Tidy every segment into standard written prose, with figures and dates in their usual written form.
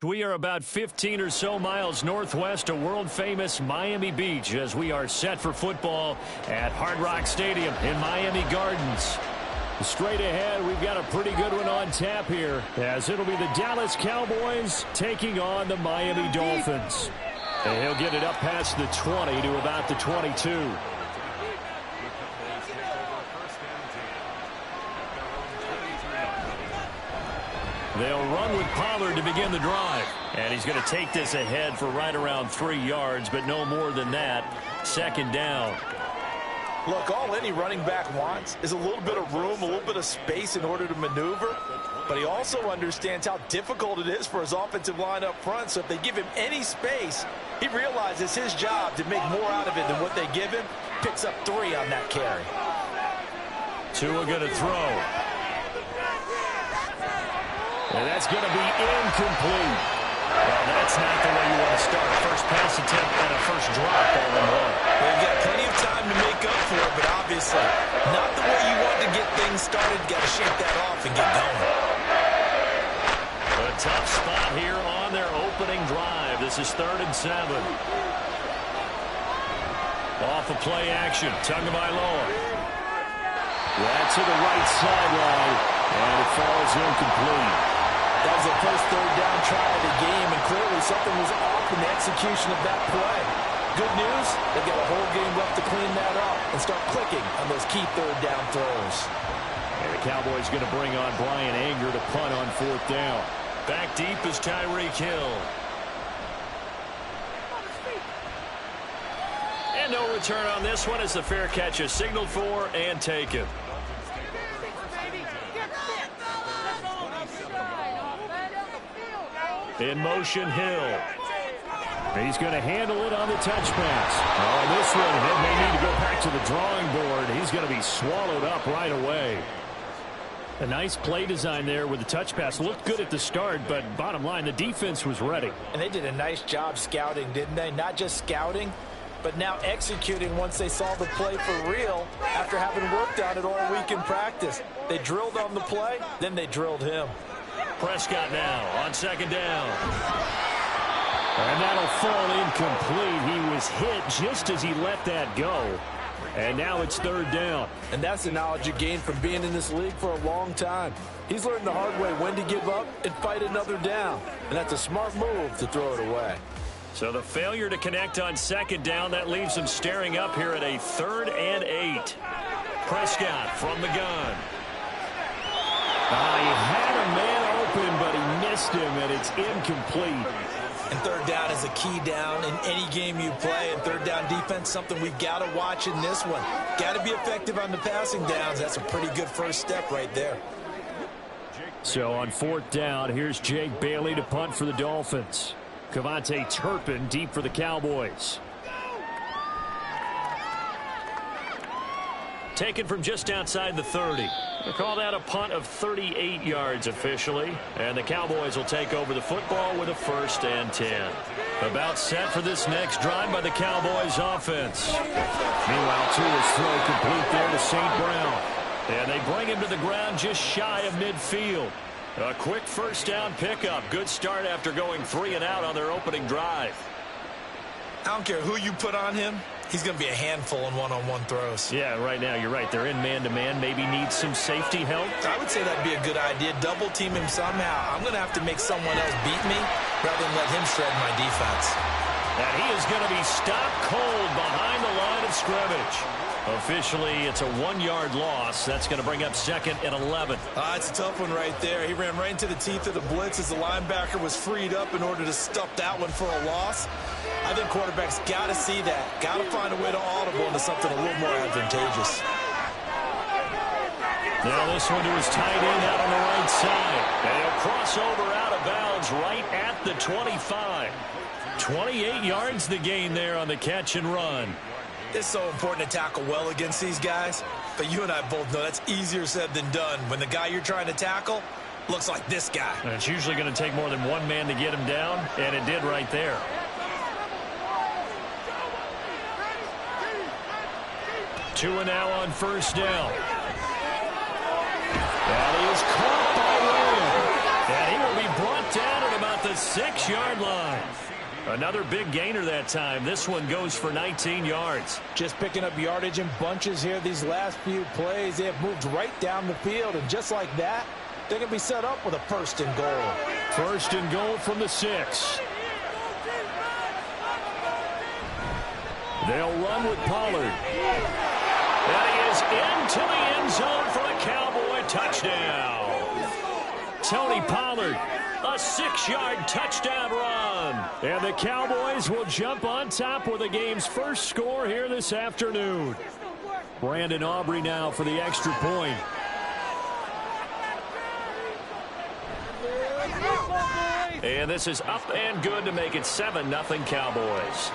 We are about 15 or so miles northwest of world-famous Miami Beach as we are set for football at Hard Rock Stadium in Miami Gardens. Straight ahead, we've got a pretty good one on tap here as it'll be the Dallas Cowboys taking on the Miami Dolphins. And he'll get it up past the 20 to about the 22. They'll run with Pollard to begin the drive. And he's going to take this ahead for right around 3 yards, but no more than that. Second down. Look, all any running back wants is a little bit of room, a little bit of space in order to maneuver. But he also understands how difficult it is for his offensive line up front. So if they give him any space, he realizes his job to make more out of it than what they give him. Picks up 3 on that carry. Tua going to throw. And that's going to be incomplete. Well, that's not the way you want to start. First pass attempt and a first drop all in one. They've got plenty of time to make up for it, but obviously not the way you want to get things started. Got to shake that off and get going. A tough spot here on their opening drive. This is 3rd and 7. Off of play action. Tagovailoa. Right to the right sideline. And it falls incomplete. That was the first 3rd down try of the game, and clearly something was off in the execution of that play. Good news, they've got a whole game left to clean that up and start clicking on those key 3rd down throws. And the Cowboys going to bring on Brian Anger to punt on 4th down. Back deep is Tyreek Hill. And no return on this one as the fair catch is signaled for and taken. In motion, Hill. He's going to handle it on the touch pass. Oh, this one, he may need to go back to the drawing board. He's going to be swallowed up right away. A nice play design there with the touch pass. Looked good at the start, but bottom line, the defense was ready. And they did a nice job scouting, didn't they? Not just scouting, but now executing once they saw the play for real after having worked on it all week in practice. They drilled on the play, then they drilled him. Prescott now on 2nd down. And that'll fall incomplete. He was hit just as he let that go. And now it's 3rd down. And that's the knowledge you gain from being in this league for a long time. He's learned the hard way when to give up and fight another down. And that's a smart move to throw it away. So the failure to connect on 2nd down, that leaves him staring up here at a 3rd and 8. Prescott from the gun. He had a man open, but he missed him, and it's incomplete. And 3rd down is a key down in any game you play. And 3rd down defense, something we've got to watch in this one. Got to be effective on the passing downs. That's a pretty good first step right there. So on 4th down, here's Jake Bailey to punt for the Dolphins. Kevontae Turpin deep for the Cowboys. Taken from just outside the 30. They call that a punt of 38 yards officially. And the Cowboys will take over the football with a 1st and 10. About set for this next drive by the Cowboys offense. Meanwhile, Tua's throw complete there to St. Brown. And they bring him to the ground just shy of midfield. A quick 1st down pickup. Good start after going 3 and out on their opening drive. I don't care who you put on him. He's going to be a handful in one-on-one throws. Yeah, right now you're right. They're in man-to-man. Maybe need some safety help. I would say that'd be a good idea. Double team him somehow. I'm going to have to make someone else beat me rather than let him shred my defense. And he is going to be stopped cold behind the line of scrimmage. Officially, it's a 1-yard loss. That's going to bring up 2nd and 11. It's a tough one right there. He ran right into the teeth of the blitz as the linebacker was freed up in order to stuff that one for a loss. I think quarterbacks got to see that. Got to find a way to audible into something a little more advantageous. Now this one to his tight end out on the right side. And he'll cross over out of bounds right at the 25. 28 yards the gain there on the catch and run. It's so important to tackle well against these guys, but you and I both know that's easier said than done when the guy you're trying to tackle looks like this guy. And it's usually going to take more than one man to get him down, and it did right there. Tua now on 1st down. And he is caught by Williams. And he will be brought down at about the 6-yard line. Another big gainer that time. This one goes for 19 yards. Just picking up yardage in bunches here these last few plays. They have moved right down the field, and just like that, they're going to be set up with a 1st and goal. 1st and goal from the 6. They'll run with Pollard. And he is into the end zone for a Cowboy touchdown. Tony Pollard, a 6-yard touchdown run. And the Cowboys will jump on top with the game's first score here this afternoon. Brandon Aubrey now for the extra point. And this is up and good to make it 7-0 Cowboys.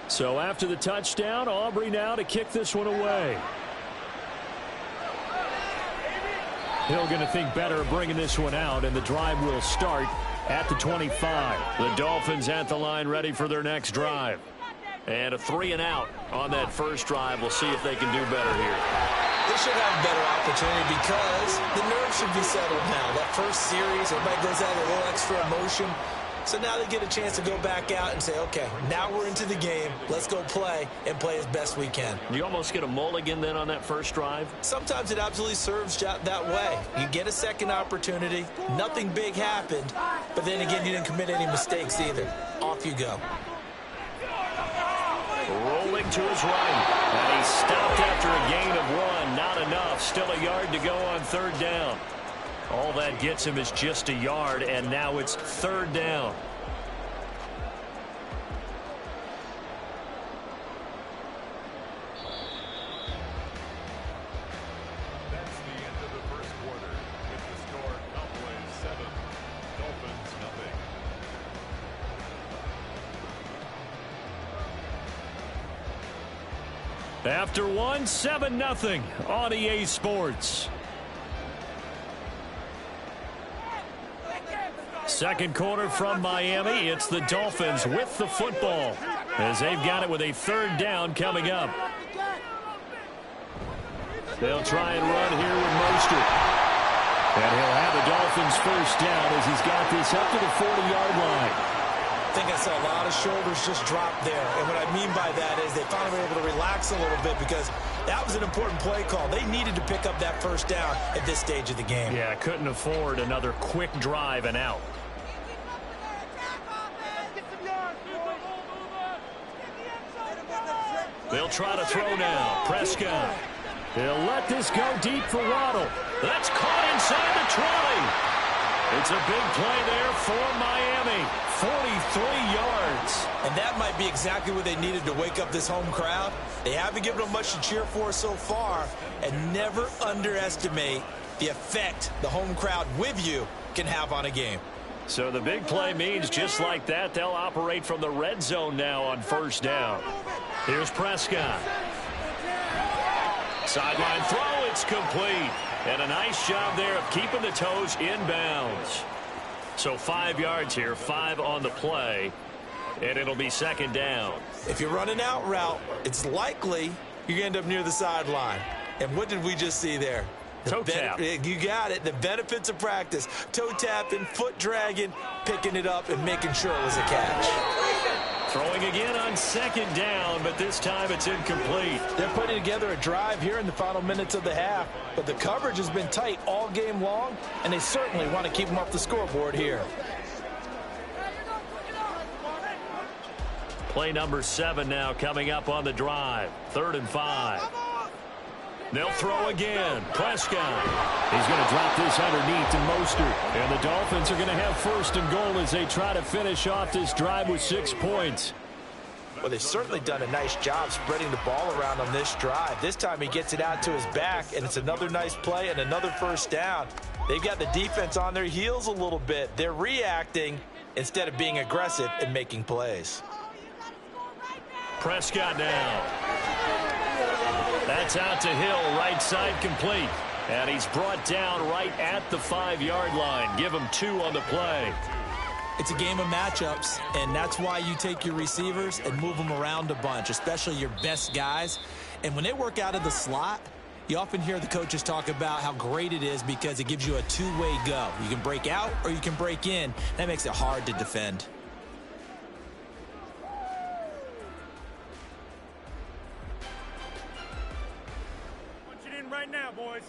So after the touchdown, Aubrey now to kick this one away. Hill going to think better of bringing this one out, and the drive will start at the 25. The Dolphins at the line ready for their next drive. And a 3-and-out on that first drive. We'll see if they can do better here. They should have a better opportunity because the nerves should be settled now. That first series, everybody goes out with a little extra emotion. So now they get a chance to go back out and say, okay, now we're into the game. Let's go play and play as best we can. You almost get a mulligan then on that first drive? Sometimes it absolutely serves that way. You get a second opportunity. Nothing big happened. But then again, you didn't commit any mistakes either. Off you go. Rolling to his right. And he stopped after a gain of 1. Not enough. Still a yard to go on 3rd down. All that gets him is just a yard, and now it's 3rd down. That's the end of the first quarter. With the score, Cowboys 7, Dolphins nothing. After 1, 7-0 on EA Sports. Second quarter from Miami. It's the Dolphins with the football as they've got it with a 3rd down coming up. They'll try and run here with Mostert. And he'll have the Dolphins first down as he's got this up to the 40-yard line. I think I saw a lot of shoulders just drop there. And what I mean by that is they finally were able to relax a little bit because that was an important play call. They needed to pick up that first down at this stage of the game. Yeah, couldn't afford another quick drive and out. They'll try to throw now. Prescott. He'll let this go deep for Waddle. That's caught inside the 20. It's a big play there for Miami. 43 yards. And that might be exactly what they needed to wake up this home crowd. They haven't given them much to cheer for so far. And never underestimate the effect the home crowd with you can have on a game. So the big play means just like that, they'll operate from the red zone now on 1st down. Here's Prescott. Sideline throw, it's complete. And a nice job there of keeping the toes in bounds. So 5 yards here, 5 on the play, and it'll be 2nd down. If you're running out route, it's likely you're going to end up near the sideline. And what did we just see there? Toe tap. You got it. The benefits of practice. Toe tapping, foot dragging, picking it up, and making sure it was a catch. Throwing again on 2nd down, but this time it's incomplete. They're putting together a drive here in the final minutes of the half, but the coverage has been tight all game long, and they certainly want to keep them off the scoreboard here. Play number 7 now coming up on the drive. 3rd and 5. They'll throw again. Prescott. He's going to drop this underneath to Mostert. And the Dolphins are going to have first and goal as they try to finish off this drive with 6 points. Well, they've certainly done a nice job spreading the ball around on this drive. This time he gets it out to his back, and it's another nice play and another first down. They've got the defense on their heels a little bit. They're reacting instead of being aggressive and making plays. Prescott now. That's out to Hill, right side complete. And he's brought down right at the 5-yard line. Give him 2 on the play. It's a game of matchups, and that's why you take your receivers and move them around a bunch, especially your best guys. And when they work out of the slot, you often hear the coaches talk about how great it is because it gives you a two-way go. You can break out or you can break in. That makes it hard to defend. Right now, boys.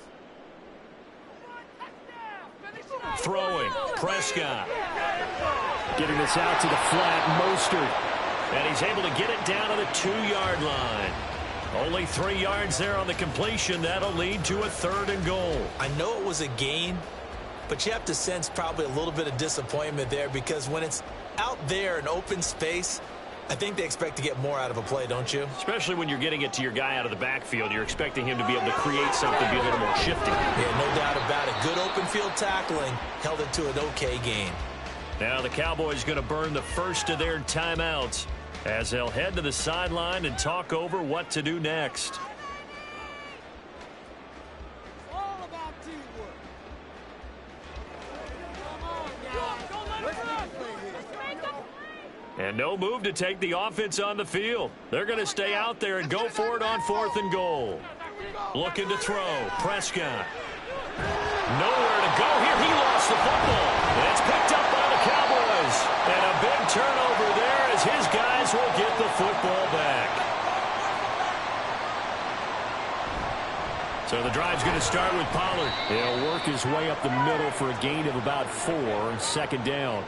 Throwing. Prescott. Getting this out to the flat. Mostert. And he's able to get it down to the 2-yard line. Only 3 yards there on the completion. That'll lead to a 3rd and goal. I know it was a gain, but you have to sense probably a little bit of disappointment there because when it's out there in open space, I think they expect to get more out of a play, don't you? Especially when you're getting it to your guy out of the backfield. You're expecting him to be able to create something, be a little more shifty. Yeah, no doubt about it. Good open field tackling held it to an okay gain. Now the Cowboys going to burn the first of their timeouts as they'll head to the sideline and talk over what to do next. All about teamwork. Come on, guys. Let's make a play here. And no move to take the offense on the field. They're going to stay out there and go for it on 4th and goal. Looking to throw. Prescott. Nowhere to go here. He lost the football. And it's picked up by the Cowboys. And a big turnover there as his guys will get the football back. So the drive's going to start with Pollard. He'll work his way up the middle for a gain of about 4, 2nd down.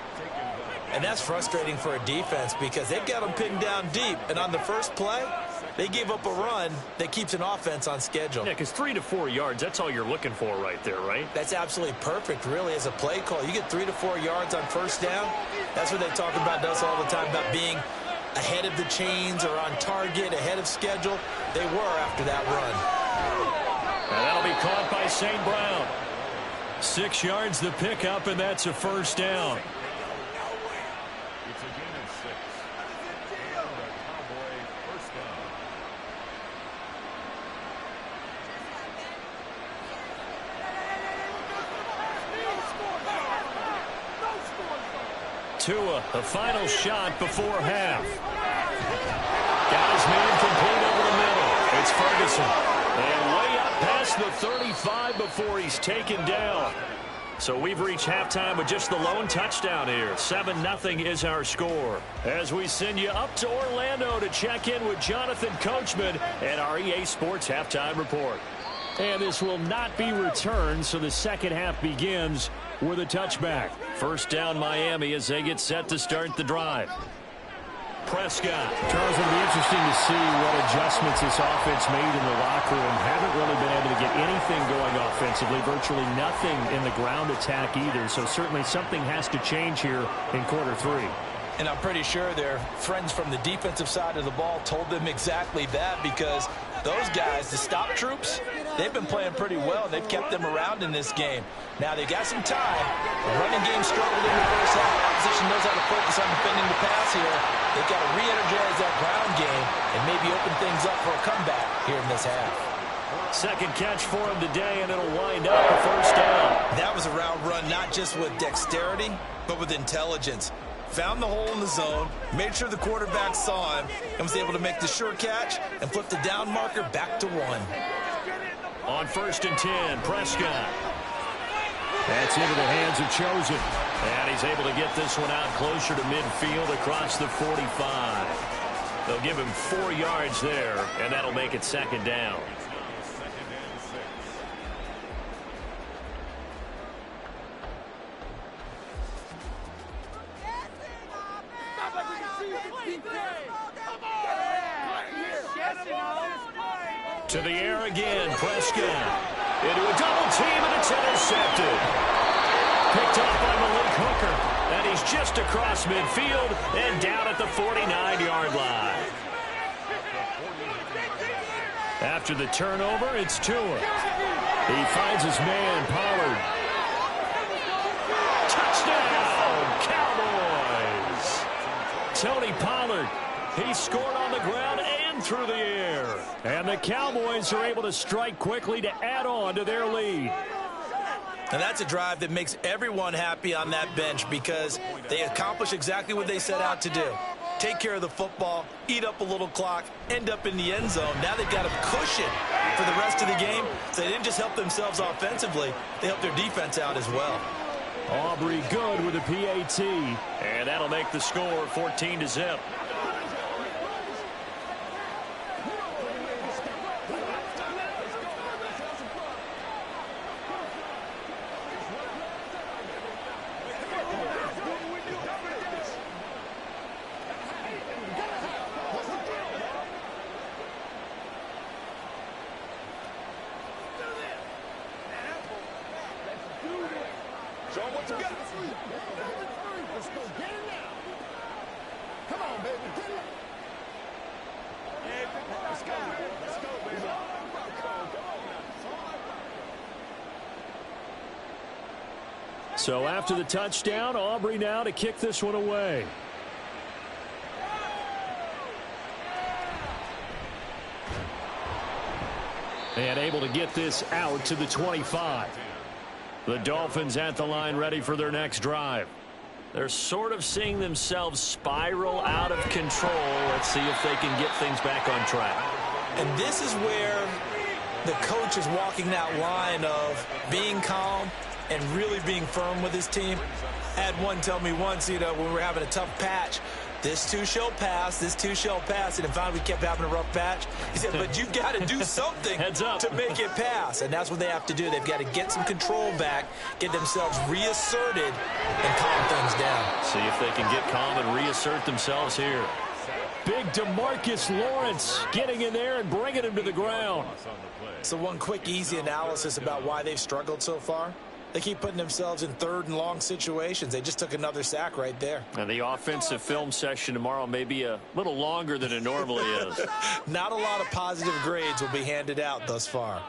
And that's frustrating for a defense because they've got them pinned down deep. And on the first play, they gave up a run that keeps an offense on schedule. Yeah, because 3 to 4 yards, that's all you're looking for right there, right? That's absolutely perfect, really, as a play call. You get 3 to 4 yards on first down. That's what they talk about us all the time, about being ahead of the chains or on target, ahead of schedule. They were after that run. And that'll be caught by St. Brown. 6 yards the pickup, and that's a first down. It's a gain of 6. And a Cowboy first down. Tua, the final shot before half. Got his man complete over the middle. It's Ferguson. And way up past the 35 before he's taken down. So we've reached halftime with just the lone touchdown here. 7-0 is our score. As we send you up to Orlando to check in with Jonathan Coachman and our EA Sports Halftime Report. And this will not be returned, so the second half begins with a touchback. First down Miami as they get set to start the drive. Prescott. Charles, it'll be interesting to see what adjustments this offense made in the locker room. Haven't really been able to get anything going offensively. Virtually nothing in the ground attack either. So certainly something has to change here in quarter 3. And I'm pretty sure their friends from the defensive side of the ball told them exactly that because those guys, the stop troops, they've been playing pretty well. They've kept them around in this game. Now they got some time. The running game struggled in the first half. Opposition knows how to focus on defending the pass here. They've got to re-energize that ground game and maybe open things up for a comeback here in this half. Second catch for him today, and it'll wind up a first down. That was a route run not just with dexterity, but with intelligence. Found the hole in the zone, made sure the quarterback saw him, and was able to make the sure catch and flip the down marker back to 1. On 1st and 10, Prescott. That's into the hands of Chosen. And he's able to get this one out closer to midfield across the 45. They'll give him 4 yards there, and that'll make it second down. To the air again, Prescott. Into a double team, and it's intercepted. Picked off by Malik Hooker. And he's just across midfield and down at the 49-yard line. After the turnover, it's Tua. He finds his man, Pollard. Touchdown, Cowboys! Tony Pollard, he scored on the ground and through the air. And the Cowboys are able to strike quickly to add on to their lead. And that's a drive that makes everyone happy on that bench because they accomplish exactly what they set out to do. Take care of the football, eat up a little clock, end up in the end zone. Now they've got a cushion for the rest of the game. So they didn't just help themselves offensively, they helped their defense out as well. Aubrey good with a PAT. And that'll make the score 14-0. So after the touchdown, Aubrey now to kick this one away. And able to get this out to the 25. The Dolphins at the line ready for their next drive. They're sort of seeing themselves spiral out of control. Let's see if they can get things back on track. And this is where the coach is walking that line of being calm and really being firm with his team. I had one tell me once, when we were having a tough patch, this too shall pass, this too shall pass. And finally we kept having a rough patch. He said, but you've got to do something to make it pass. And that's what they have to do. They've got to get some control back, get themselves reasserted, and calm things down. See if they can get calm and reassert themselves here. Big DeMarcus Lawrence getting in there and bringing him to the ground. So one quick, easy analysis about why they've struggled so far. They keep putting themselves in third and long situations. They just took another sack right there. And the offensive film session tomorrow may be a little longer than it normally is. Not a lot of positive grades will be handed out thus far.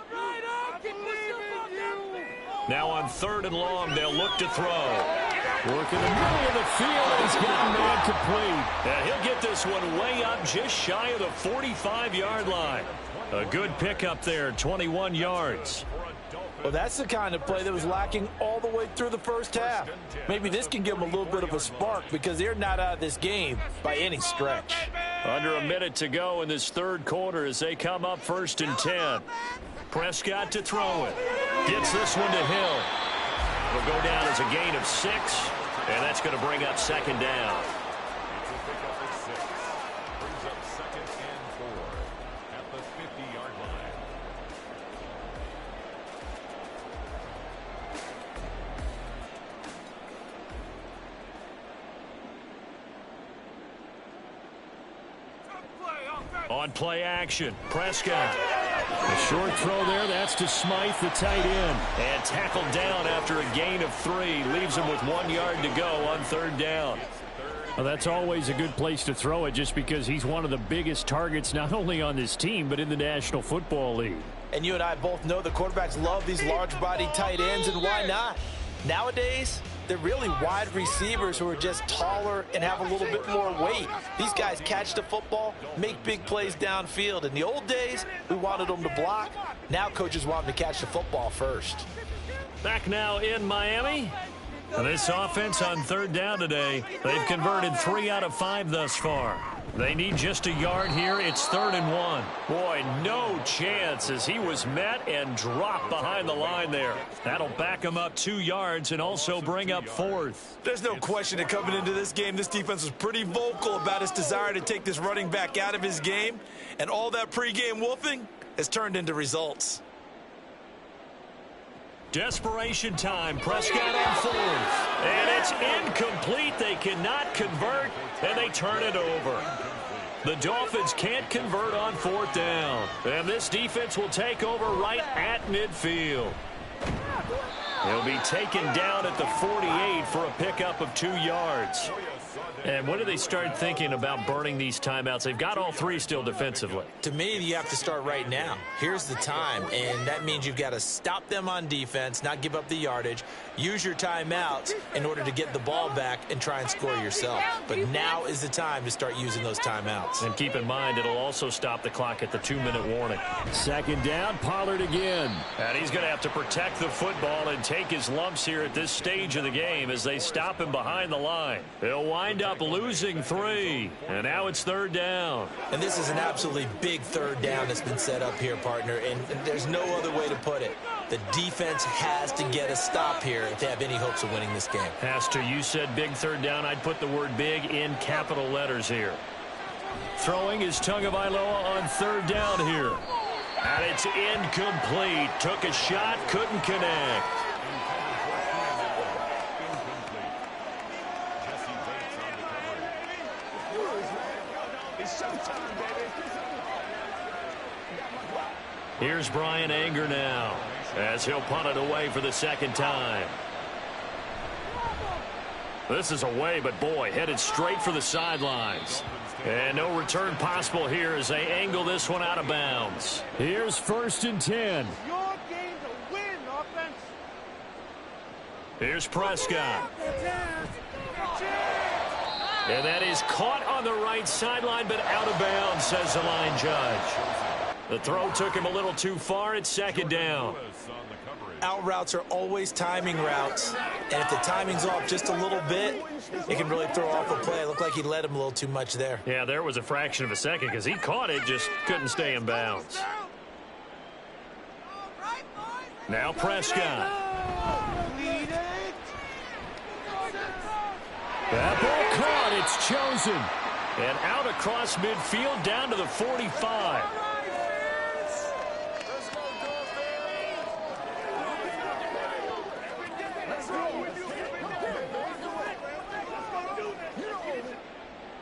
Now on 3rd and long, they'll look to throw. Working the middle of the field. He's got man complete. And he'll get this one way up just shy of the 45-yard line. A good pickup there, 21 yards. Well, that's the kind of play that was lacking all the way through the first half. Maybe this can give them a little bit of a spark because they're not out of this game by any stretch. Under a minute to go in this third quarter as they come up 1st and 10. Prescott to throw it. Gets this one to Hill. It'll go down as a gain of 6, and that's going to bring up 2nd down. On play action, Prescott. A short throw there, that's to Smythe, the tight end. And tackled down after a gain of 3. Leaves him with 1 yard to go on 3rd down. Well, that's always a good place to throw it just because he's one of the biggest targets not only on this team but in the National Football League. And you and I both know the quarterbacks love these large-body tight ends, and why not? Nowadays, they're really wide receivers who are just taller and have a little bit more weight. These guys catch the football, make big plays downfield. In the old days, we wanted them to block. Now coaches want them to catch the football first. Back now in Miami. This offense on 3rd down today, they've converted 3 out of 5 thus far. They need just a yard here. It's 3rd and 1. Boy, no chance as he was met and dropped behind the line there. That'll back him up 2 yards and also bring up 4th. There's no question that coming into this game, this defense was pretty vocal about its desire to take this running back out of his game. And all that pregame wolfing has turned into results. Desperation time. Prescott on 4th. And it's incomplete. They cannot convert, and they turn it over. The Dolphins can't convert on 4th down. And this defense will take over right at midfield. He'll be taken down at the 48 for a pickup of 2 yards. And when do they start thinking about burning these timeouts? They've got all 3 still defensively. To me, you have to start right now. Here's the time, and that means you've got to stop them on defense, not give up the yardage, use your timeouts in order to get the ball back and try and score yourself. But now is the time to start using those timeouts. And keep in mind, it'll also stop the clock at the 2-minute warning. 2nd down, Pollard again. And he's going to have to protect the football and take his lumps here at this stage of the game as they stop him behind the line. He'll wind up losing 3. And now it's 3rd down. And this is an absolutely big 3rd down that's been set up here, partner, and there's no other way to put it. The defense has to get a stop here if they have any hopes of winning this game. Pastor, you said big 3rd down. I'd put the word big in capital letters here. Throwing is Tagovailoa on 3rd down here. And it's incomplete. Took a shot, couldn't connect. Here's Brian Anger now as he'll punt it away for the 2nd time. This is away, but boy, headed straight for the sidelines. And no return possible here as they angle this one out of bounds. Here's 1st and 10. Your game to win, offense. Here's Prescott. And that is caught on the right sideline, but out of bounds, says the line judge. The throw took him a little too far. It's 2nd down. Out routes are always timing routes, and if the timing's off just a little bit, it can really throw off a play. It looked like he led him a little too much there. Yeah, there was a fraction of a second because he caught it, just couldn't stay in bounds. Now Prescott. That ball caught. It's chosen. And out across midfield down to the 45.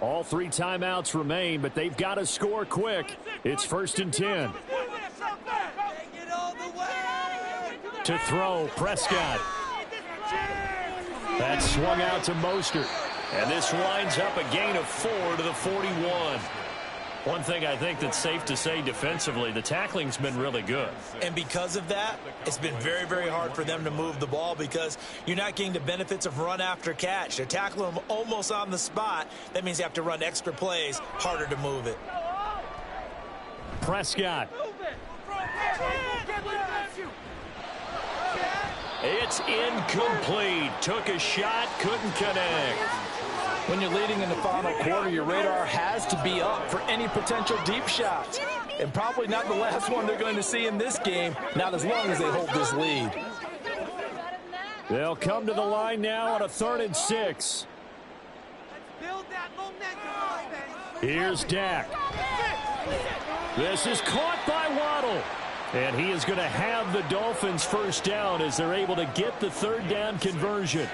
All 3 timeouts remain, but they've got to score quick. It's 1st and 10. To throw, Prescott. That swung out to Mostert. And this winds up a gain of 4 to the 41. One thing I think that's safe to say defensively, the tackling's been really good. And because of that, it's been very, very hard for them to move the ball because you're not getting the benefits of run after catch. They're tackling them almost on the spot. That means you have to run extra plays, harder to move it. Prescott. It's incomplete. Took a shot, couldn't connect. When you're leading in the final quarter, your radar has to be up for any potential deep shots. And probably not the last one they're going to see in this game, not as long as they hold this lead. They'll come to the line now on a 3rd and 6. Here's Dak. This is caught by Waddle. And he is going to have the Dolphins 1st down as they're able to get the 3rd down conversion.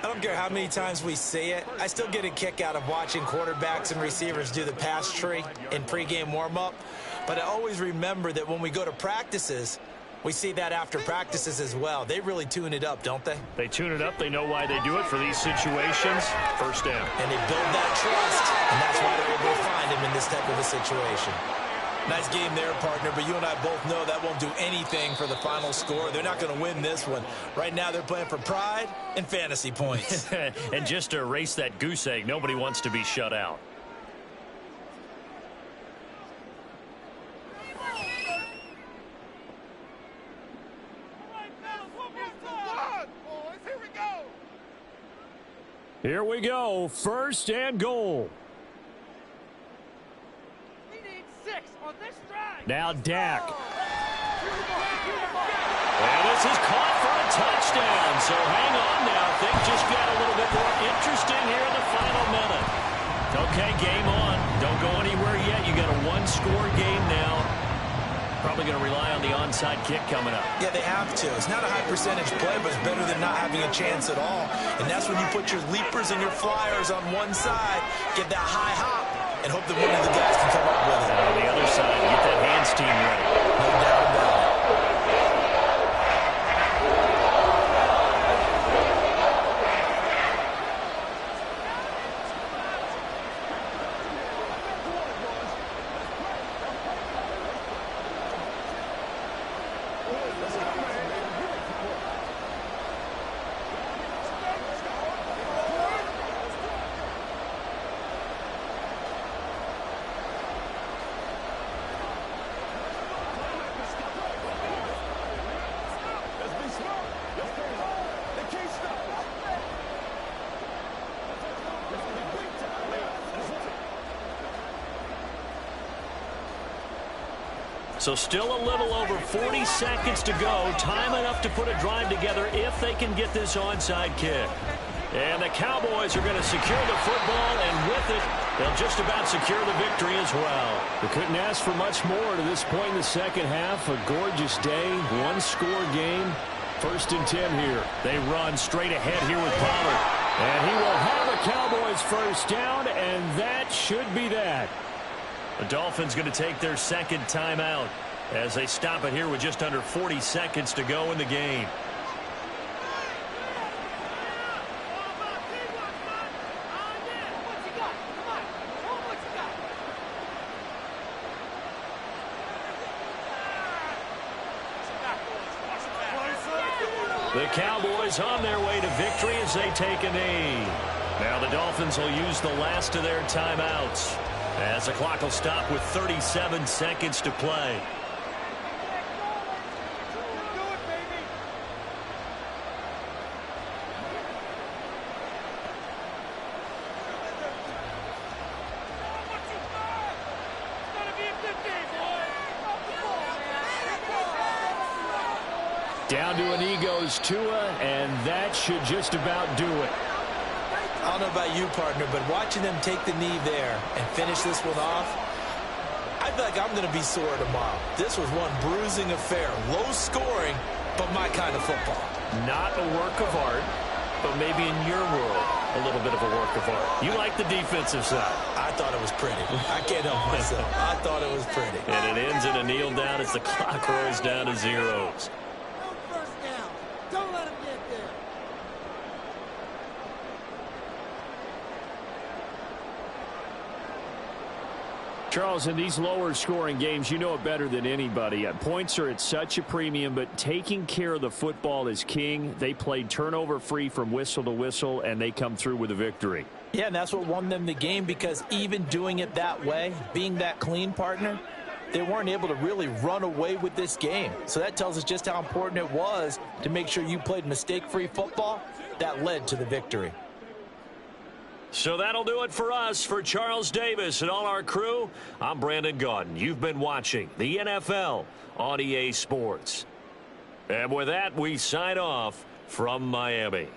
I don't care how many times we say it. I still get a kick out of watching quarterbacks and receivers do the pass tree in pregame warm-up. But I always remember that when we go to practices, we see that after practices as well. They really tune it up, don't they? They tune it up. They know why they do it for these situations. 1st down. And they build that trust, and that's why they're able to find him in this type of a situation. Nice game there, partner, but you and I both know that won't do anything for the final score. They're not going to win this one. Right now, they're playing for pride and fantasy points. And just to erase that goose egg, nobody wants to be shut out. Here we go. 1st and goal. Now Dak. And this is caught for a touchdown. So hang on now. Things just got a little bit more interesting here in the final minute. Okay, game on. Don't go anywhere yet. You got a 1-score game now. Probably going to rely on the onside kick coming up. Yeah, they have to. It's not a high percentage play, but it's better than not having a chance at all. And that's when you put your leapers and your flyers on one side, get that high hop, and hope that one of the guys can come up with it. On the other side, get that hands team ready. No doubt about it. So still a little over 40 seconds to go. Time enough to put a drive together if they can get this onside kick. And the Cowboys are going to secure the football, and with it, they'll just about secure the victory as well. We couldn't ask for much more to this point in the second half. A gorgeous day, one-score game. 1st and 10 here. They run straight ahead here with Pollard. And he will have a Cowboys first down, and that should be that. The Dolphins going to take their second timeout as they stop it here with just under 40 seconds to go in the game. The Cowboys on their way to victory as they take a knee. Now the Dolphins will use the last of their timeouts as the clock will stop with 37 seconds to play. Down to a knee goes Tua, and that should just about do it. I don't know about you, partner, but watching them take the knee there and finish this one off, I feel like I'm going to be sore tomorrow. This was one bruising affair. Low scoring, but my kind of football. Not a work of art, but maybe in your world, a little bit of a work of art. You like the defensive side. I thought it was pretty. I can't help myself. I thought it was pretty. And it ends in a kneel down as the clock rolls down to zeros. Don't let him get there. Charles, in these lower scoring games, you know it better than anybody. Points are at such a premium, but taking care of the football is king. They played turnover free from whistle to whistle, and they come through with a victory. Yeah, and that's what won them the game, because even doing it that way, being that clean, partner, they weren't able to really run away with this game. So that tells us just how important it was to make sure you played mistake-free football. That led to the victory. So that'll do it for us. For Charles Davis and all our crew, I'm Brandon Gaudin. You've been watching the NFL on EA Sports. And with that, we sign off from Miami.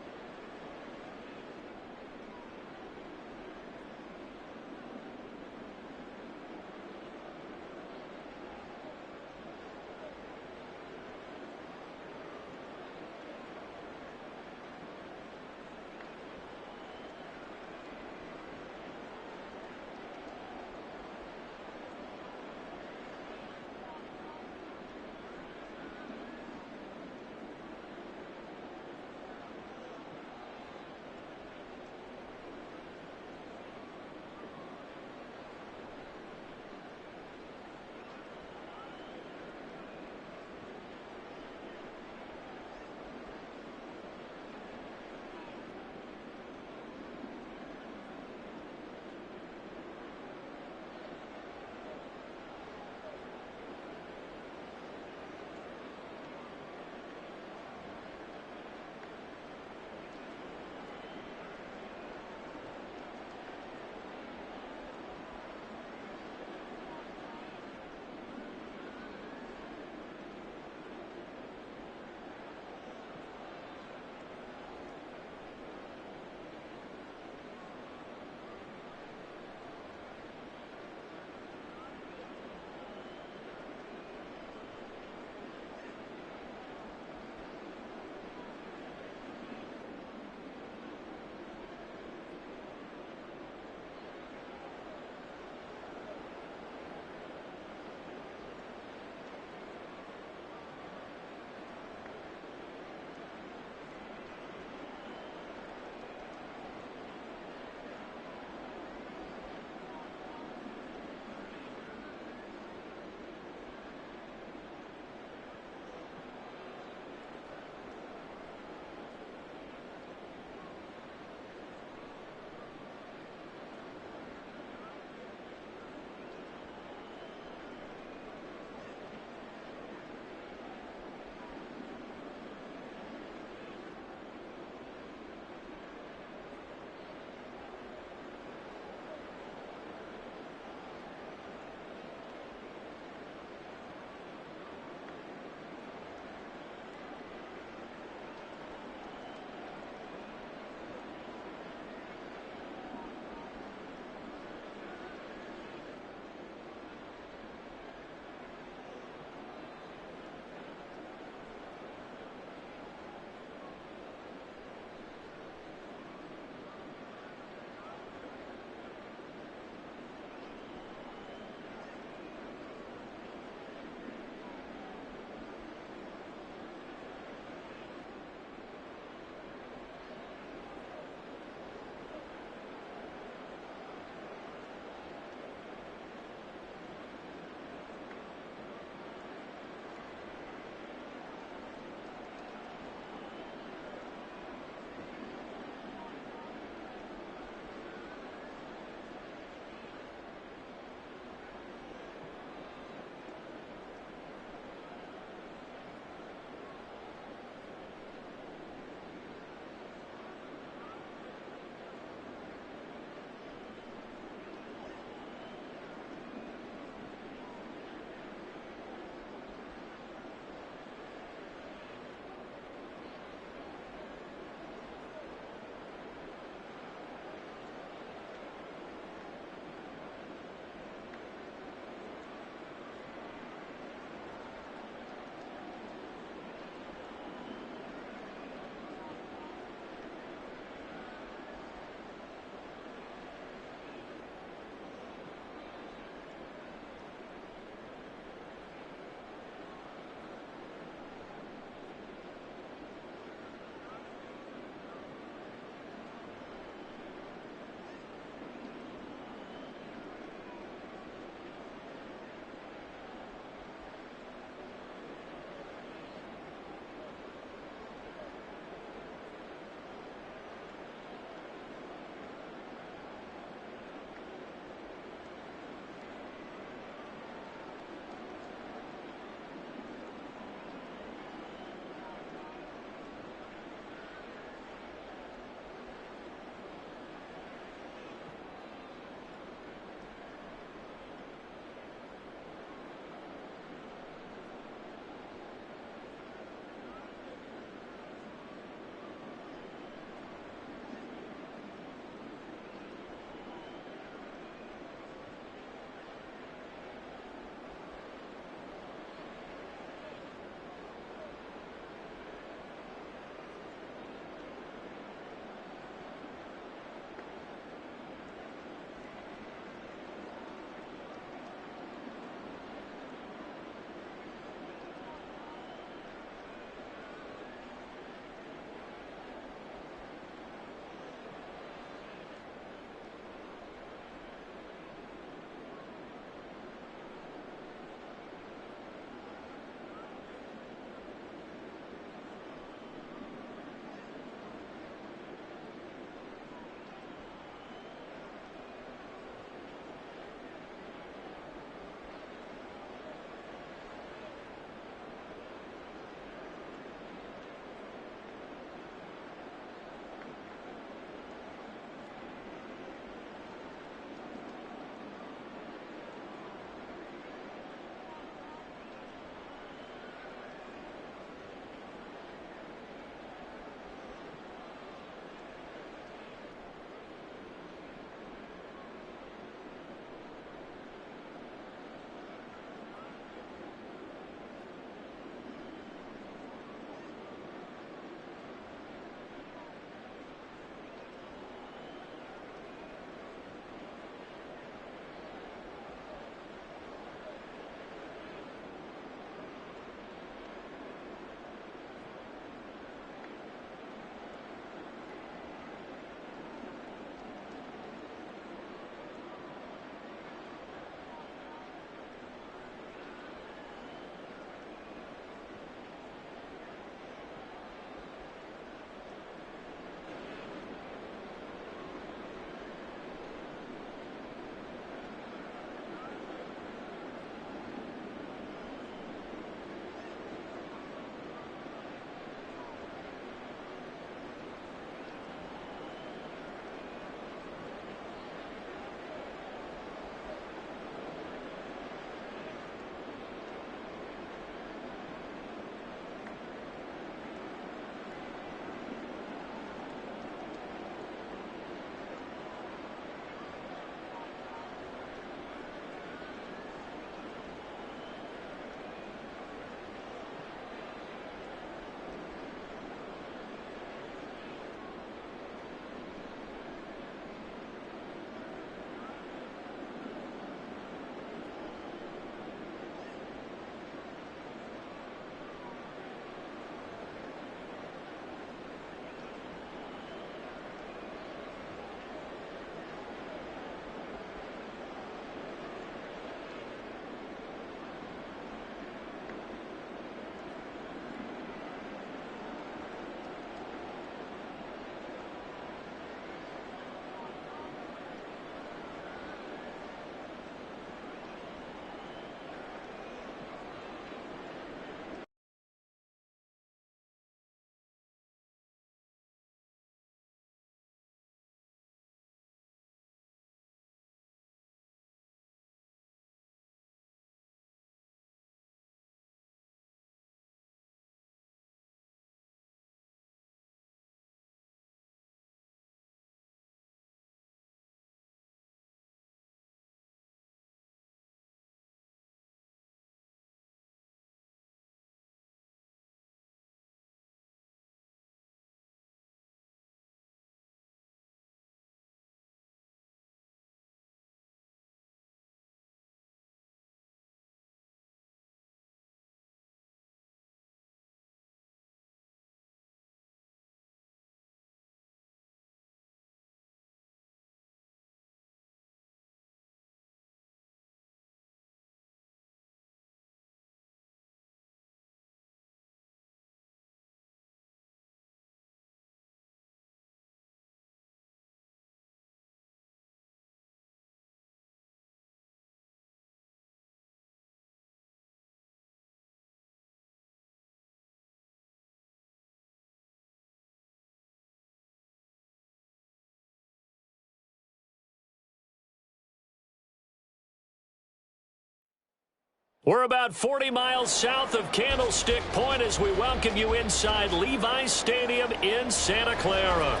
We're about 40 miles south of Candlestick Point as we welcome you inside Levi's Stadium in Santa Clara.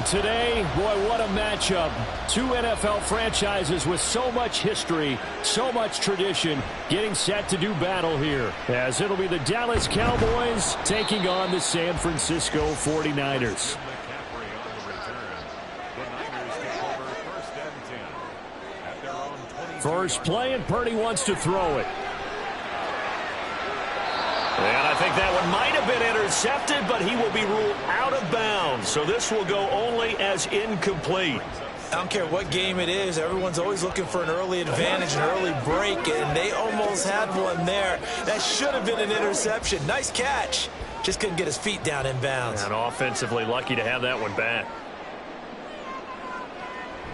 Today, boy, what a matchup. Two NFL franchises with so much history, so much tradition, getting set to do battle here, as it'll be the Dallas Cowboys taking on the San Francisco 49ers. First play, and Purdy wants to throw it. And I think that one might have been intercepted, but he will be ruled out of bounds. So this will go only as incomplete. I don't care what game it is. Everyone's always looking for an early advantage, an early break, and they almost had one there. That should have been an interception. Nice catch. Just couldn't get his feet down in bounds. And offensively lucky to have that one back.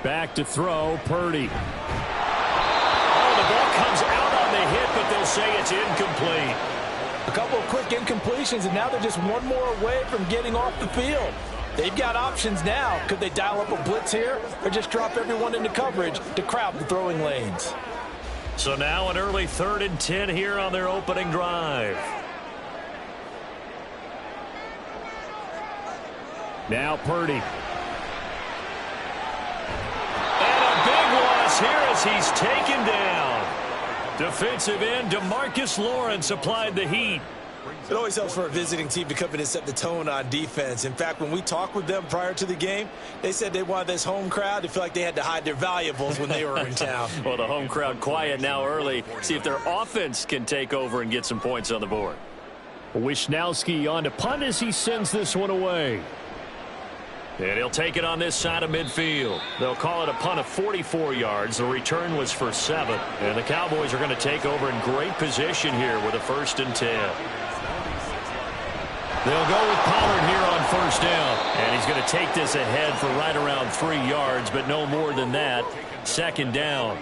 Back to throw, Purdy. Oh, the ball comes out on the hit, but they'll say it's incomplete. A couple of quick incompletions, and now they're just one more away from getting off the field. They've got options now. Could they dial up a blitz here or just drop everyone into coverage to crowd the throwing lanes? So now an early 3rd and 10 here on their opening drive. Now Purdy. And a big loss here as he's taken down. Defensive end DeMarcus Lawrence applied the heat. It always helps for a visiting team to come in and set the tone on defense. In fact, when we talked with them prior to the game, they said they wanted this home crowd to feel like they had to hide their valuables when they were in town. Well, the home crowd quiet now early. See if their offense can take over and get some points on the board. Wisnowski on to punt as he sends this one away. And he'll take it on this side of midfield. They'll call it a punt of 44 yards. The return was for 7. And the Cowboys are going to take over in great position here with a 1st and 10. They'll go with Pollard here on 1st down. And he's going to take this ahead for right around 3 yards, but no more than that. 2nd down.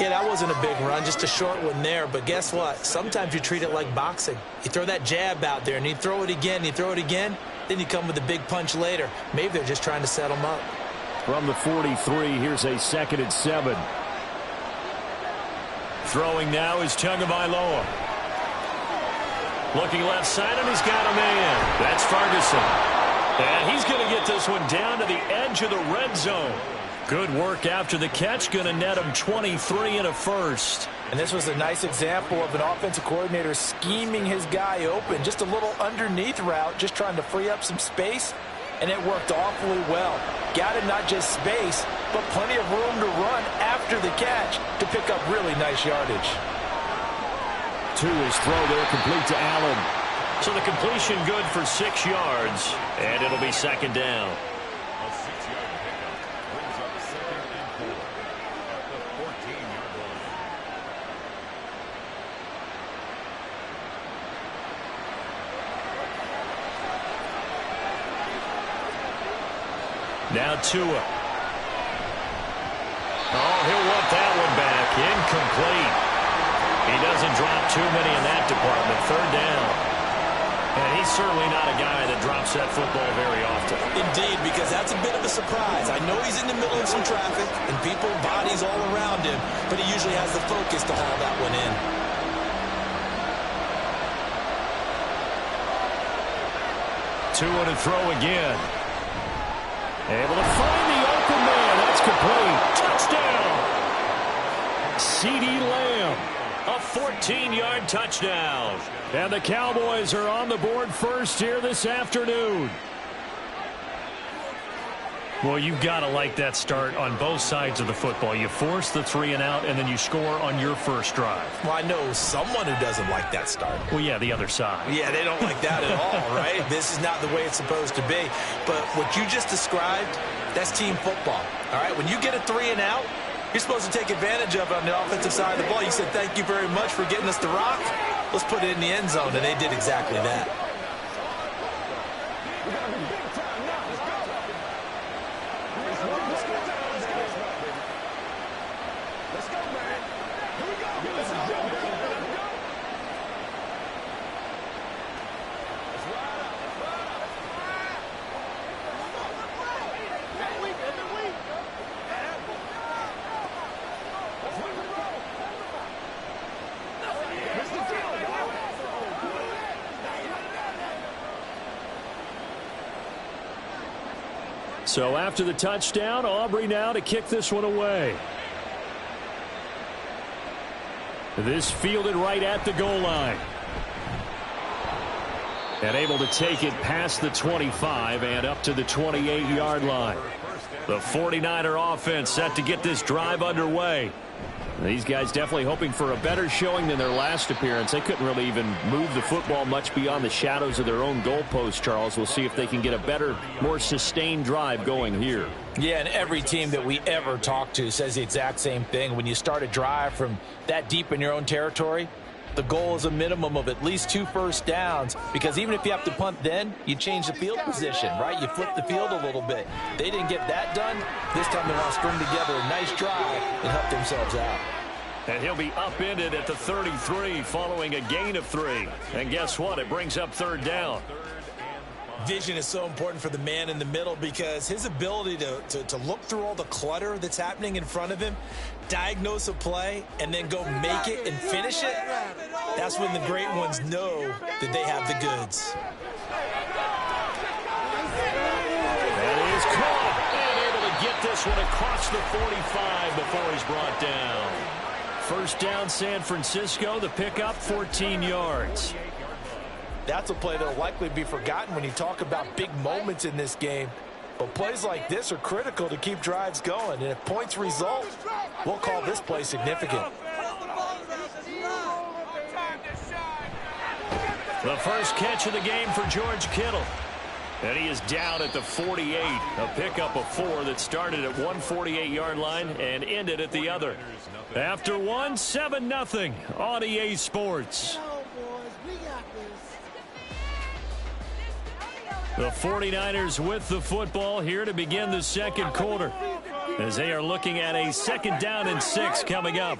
Yeah, that wasn't a big run, just a short one there. But guess what? Sometimes you treat it like boxing. You throw that jab out there, and you throw it again, and you throw it again. Then you come with a big punch later. Maybe they're just trying to set them up. From the 43, here's a 2nd and 7. Throwing now is Tagovailoa. Looking left side, and he's got a man. That's Ferguson. And he's going to get this one down to the edge of the red zone. Good work after the catch. Going to net him 23 and a 1st. And this was a nice example of an offensive coordinator scheming his guy open. Just a little underneath route, just trying to free up some space. And it worked awfully well. Got him not just space, but plenty of room to run after the catch to pick up really nice yardage. To his throw there, complete to Allen. So the completion good for 6 yards. And it'll be 2nd down. A 6-yard pickup brings up 2nd and 4 at the 14-yard line. Now Tua. Oh, he'll want that one back. Incomplete. He doesn't drop too many in that department. 3rd down. And he's certainly not a guy that drops that football very often. Indeed, because that's a bit of a surprise. I know he's in the middle of some traffic and people, bodies all around him, but he usually has the focus to haul that one in. Tua to throw again. Able to find the open man. That's complete. Touchdown! CeeDee Lamb. A 14-yard touchdown. And the Cowboys are on the board first here this afternoon. Well, you've got to like that start on both sides of the football. You force the 3 and out, and then you score on your first drive. Well, I know someone who doesn't like that start. Well, yeah, the other side. Yeah, they don't like that at all, right? This is not the way it's supposed to be. But what you just described, that's team football, all right? When you get a 3 and out, you're supposed to take advantage of it on the offensive side of the ball. You said, thank you very much for getting us the rock. Let's put it in the end zone, and they did exactly that. So after the touchdown, Aubrey now to kick this one away. This fielded right at the goal line. And able to take it past the 25 and up to the 28-yard line. The 49er offense set to get this drive underway. These guys definitely hoping for a better showing than their last appearance. They couldn't really even move the football much beyond the shadows of their own goalpost, Charles. We'll see if they can get a better, more sustained drive going here. Yeah, and every team that we ever talk to says the exact same thing. When you start a drive from that deep in your own territory, the goal is a minimum of at least 2 first downs, because even if you have to punt then, you change the field position, right? You flip the field a little bit. They didn't get that done. This time they want to string together a nice drive and help themselves out. And he'll be upended at the 33 following a gain of 3. And guess what? It brings up 3rd down. Vision is so important for the man in the middle, because his ability to look through all the clutter that's happening in front of him, diagnose a play, and then go make it and finish it, that's when the great ones know that they have the goods. That is caught, and able to get this one across the 45 before he's brought down. First down, San Francisco. The pickup, 14 yards. That's a play that will likely be forgotten when you talk about big moments in this game. But plays like this are critical to keep drives going. And if points result, we'll call this play significant. The first catch of the game for George Kittle. And he is down at the 48. A pickup of 4 that started at 148-yard line and ended at the other. After one, 7-0 on EA Sports. The 49ers with the football here to begin the second quarter, as they are looking at a 2nd down and 6 coming up.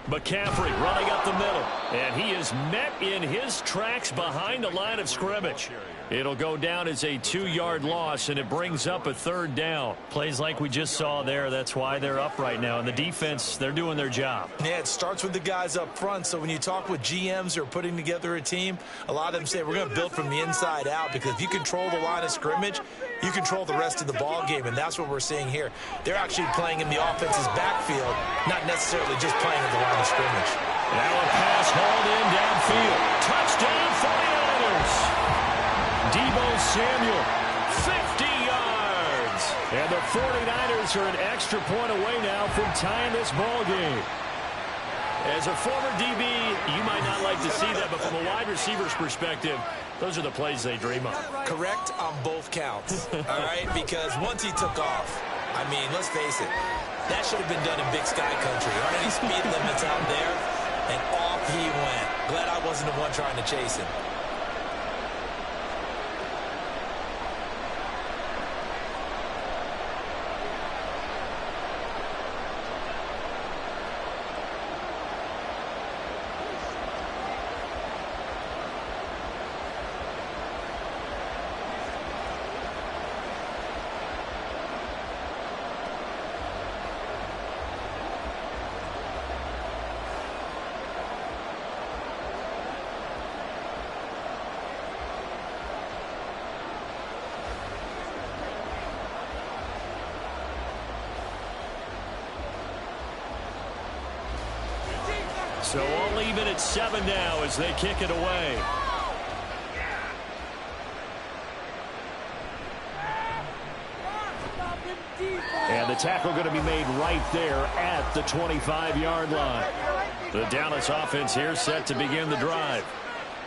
McCaffrey running up the middle, and he is met in his tracks behind the line of scrimmage. It'll go down as a 2-yard loss, and it brings up a 3rd down. Plays like we just saw there. That's why they're up right now. And the defense, they're doing their job. Yeah, it starts with the guys up front. So when you talk with GMs who are putting together a team, a lot of them say we're going to build from the inside out, because if you control the line of scrimmage, you control the rest of the ball game, and that's what we're seeing here. They're actually playing in the offense's backfield, not necessarily just playing at the line of scrimmage. Now a pass hauled in downfield. Touchdown 49ers. Deebo Samuel, 50 yards. And the 49ers are an extra point away now from tying this ball game. As a former DB, you might not like to see that, but from a wide receiver's perspective, those are the plays they dream of. Correct on both counts, all right? Because once he took off, I mean, let's face it, that should have been done in Big Sky Country. Aren't any speed limits out there? And off he went. Glad I wasn't the one trying to chase him. So all even at 7 now as they kick it away. And the tackle going to be made right there at the 25-yard line. The Dallas offense here set to begin the drive.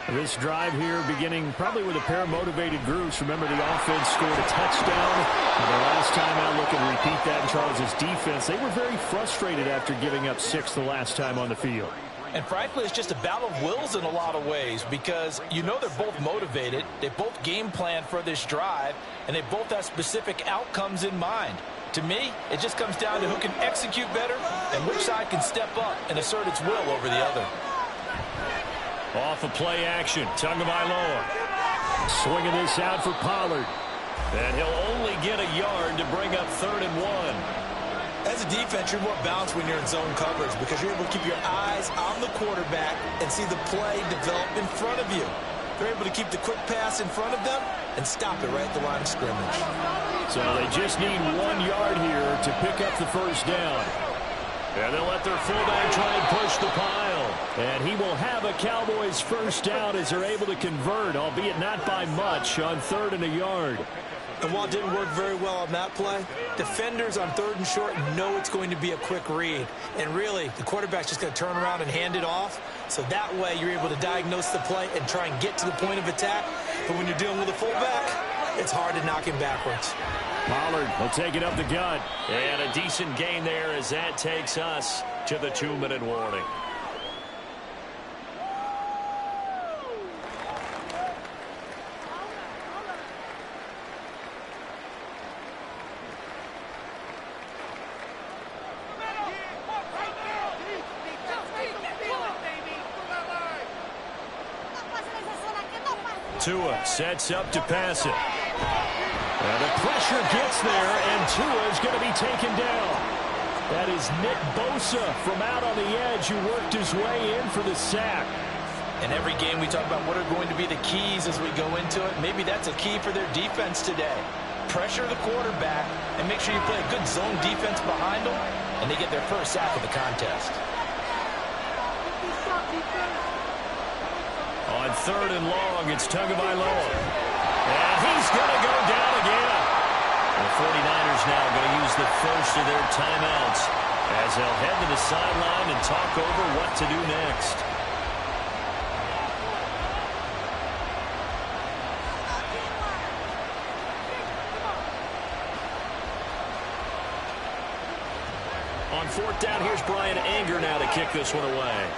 This drive here beginning probably with a pair of motivated groups. Remember, the offense scored a touchdown. And the last time out, look and repeat that in Charles's defense. They were very frustrated after giving up 6 the last time on the field. And frankly, it's just a battle of wills in a lot of ways, because you know they're both motivated. They both game plan for this drive, and they both have specific outcomes in mind. To me, it just comes down to who can execute better and which side can step up and assert its will over the other. Off of play action, Tagovailoa swinging this out for Pollard. And he'll only get a yard to bring up 3rd and 1. As a defense, you're more balanced when you're in zone coverage, because you're able to keep your eyes on the quarterback and see the play develop in front of you. They're able to keep the quick pass in front of them and stop it right at the line of scrimmage. So they just need 1 yard here to pick up the first down. And they'll let their fullback try and push the pile. And he will have a Cowboys first down as they're able to convert, albeit not by much, on 3rd and a yard. And while it didn't work very well on that play, defenders on 3rd and short know it's going to be a quick read. And really, the quarterback's just going to turn around and hand it off. So that way, you're able to diagnose the play and try and get to the point of attack. But when you're dealing with a fullback, it's hard to knock him backwards. Pollard will take it up the gut. And a decent gain there as that takes us to the 2-minute warning. Tua sets up to pass it. And the pressure gets there, and Tua's going to be taken down. That is Nick Bosa from out on the edge who worked his way in for the sack. In every game we talk about what are going to be the keys as we go into it. Maybe that's a key for their defense today. Pressure the quarterback and make sure you play a good zone defense behind them, and they get their first sack of the contest. On 3rd and long, it's Tagovailoa. And he's going to go down again. The 49ers now going to use the first of their timeouts as they'll head to the sideline and talk over what to do next. On 4th down, here's Brian Anger now to kick this one away.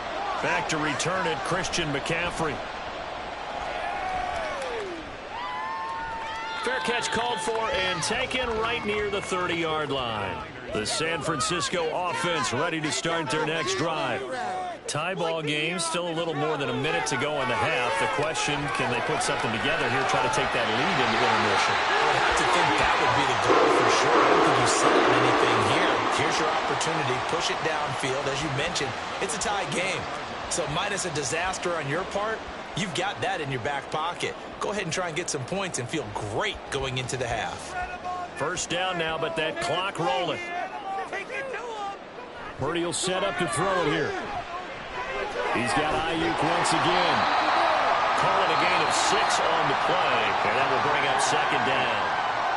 Back to return it, Christian McCaffrey. Fair catch called for and taken right near the 30-yard line. The San Francisco offense ready to start their next drive. Tie ball game, still a little more than a minute to go in the half. The question, can they put something together here, try to take that lead into intermission? I have to think that would be the goal for sure. I don't think you set on anything here. Here's your opportunity. Push it downfield. As you mentioned, it's a tie game. So minus a disaster on your part, you've got that in your back pocket. Go ahead and try and get some points and feel great going into the half. First down now, but that clock rolling. Purdy will set up to throw it here. He's got Ayuk once again. Call it a gain of 6 on the play, and that will bring up 2nd down.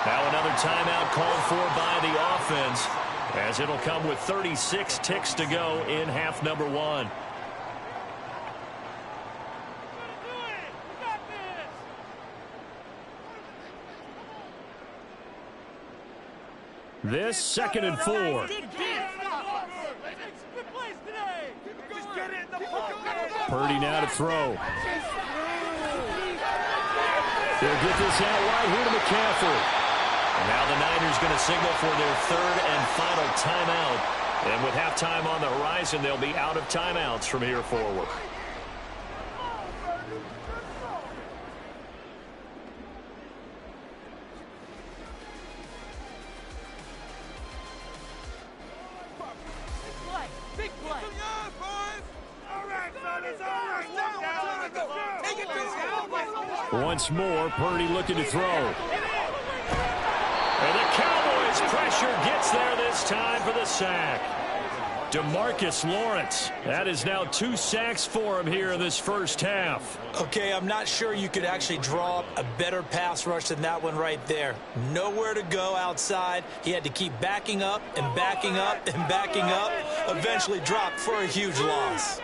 Now another timeout called for by the offense, as it'll come with 36 ticks to go in half number 1. This 2nd and 4. Purdy now to throw. They'll get this out right here to McCaffrey. And now the Niners going to signal for their 3rd and final timeout. And with halftime on the horizon, they'll be out of timeouts from here forward. Once more, Purdy looking to throw. And the Cowboys pressure gets there this time for the sack. DeMarcus Lawrence. That is now 2 sacks for him here in this first half. Okay, I'm not sure you could actually draw up a better pass rush than that one right there. Nowhere to go outside. He had to keep backing up and backing up and backing up. Eventually dropped for a huge loss.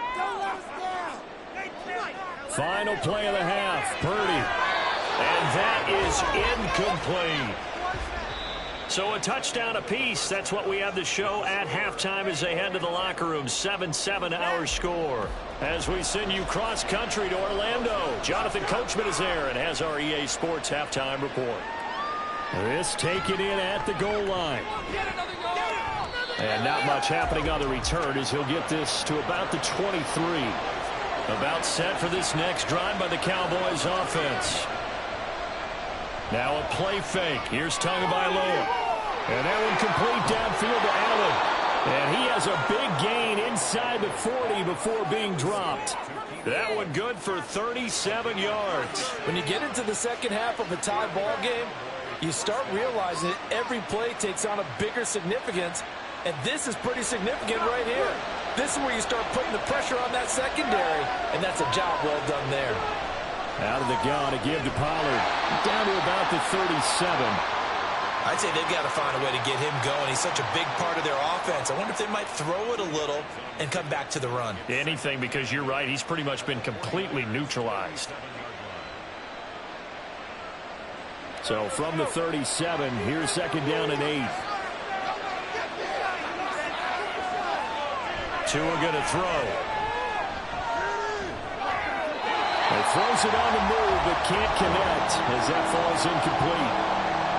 Final play of the half, Purdy. And that is incomplete. So a touchdown apiece. That's what we have to show at halftime as they head to the locker room. 7-7 our score. As we send you cross country to Orlando, Jonathan Coachman is there and has our EA Sports halftime report. This taken in at the goal line. And not much happening on the return as he'll get this to about the 23. About set for this next drive by the Cowboys offense. Now a play fake. Here's Tagovailoa. And that one complete downfield to Allen. And he has a big gain inside the 40 before being dropped. That one good for 37 yards. When you get into the second half of a tie ball game, you start realizing that every play takes on a bigger significance, and this is pretty significant right here. This is where you start putting the pressure on that secondary, and that's a job well done there. Out of the gun to give to Pollard. Down to about the 37. I'd say they've got to find a way to get him going. He's such a big part of their offense. I wonder if they might throw it a little and come back to the run. Anything, because you're right. He's pretty much been completely neutralized. So from the 37, here's second down and 8. Tua going to throw. He throws it on the move, but can't connect as that falls incomplete.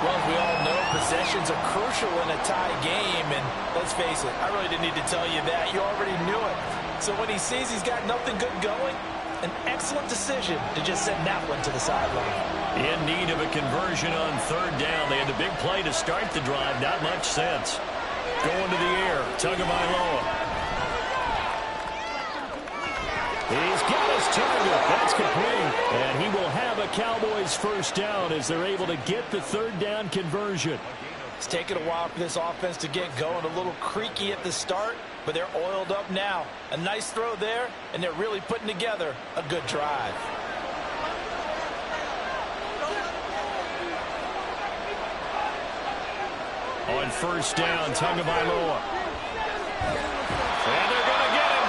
Well, as we all know, possessions are crucial in a tie game, and let's face it, I really didn't need to tell you that. You already knew it. So when he sees he's got nothing good going, an excellent decision to just send that one to the sideline. In need of a conversion on third down. They had the big play to start the drive. Not much sense. Going to the air. Tagovailoa. He's got his target. That's complete. And he will have a Cowboys first down as they're able to get the third down conversion. It's taken a while for this offense to get going. A little creaky at the start, but they're oiled up now. A nice throw there, and they're really putting together a good drive. On first down, Tagovailoa. And they're going to get him.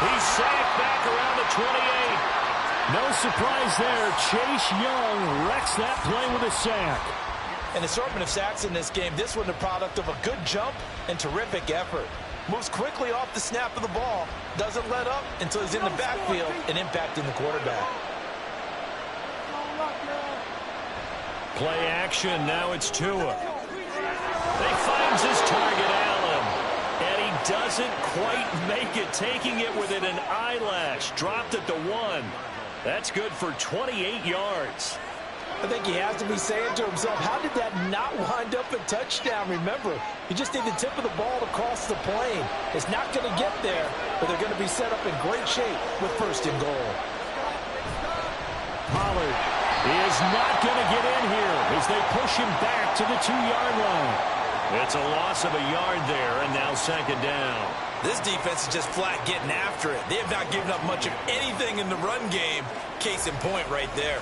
He's sacked back around the 28. No surprise there. Chase Young wrecks that play with a sack. An assortment of sacks in this game. This one the product of a good jump and terrific effort. Moves quickly off the snap of the ball. Doesn't let up until he's in the backfield and impacting the quarterback. Play action. Now it's Tua. He finds his target, Allen. And he doesn't quite make it. Taking it within an eyelash. Dropped at the 1. That's good for 28 yards. I think he has to be saying to himself, how did that not wind up a touchdown? Remember, you just need the tip of the ball to cross the plane. It's not going to get there, but they're going to be set up in great shape with first and goal. Pollard is not going to get in here as they push him back to the 2-yard line. It's a loss of a yard there, and now second down. This defense is just flat getting after it. They have not given up much of anything in the run game. Case in point right there.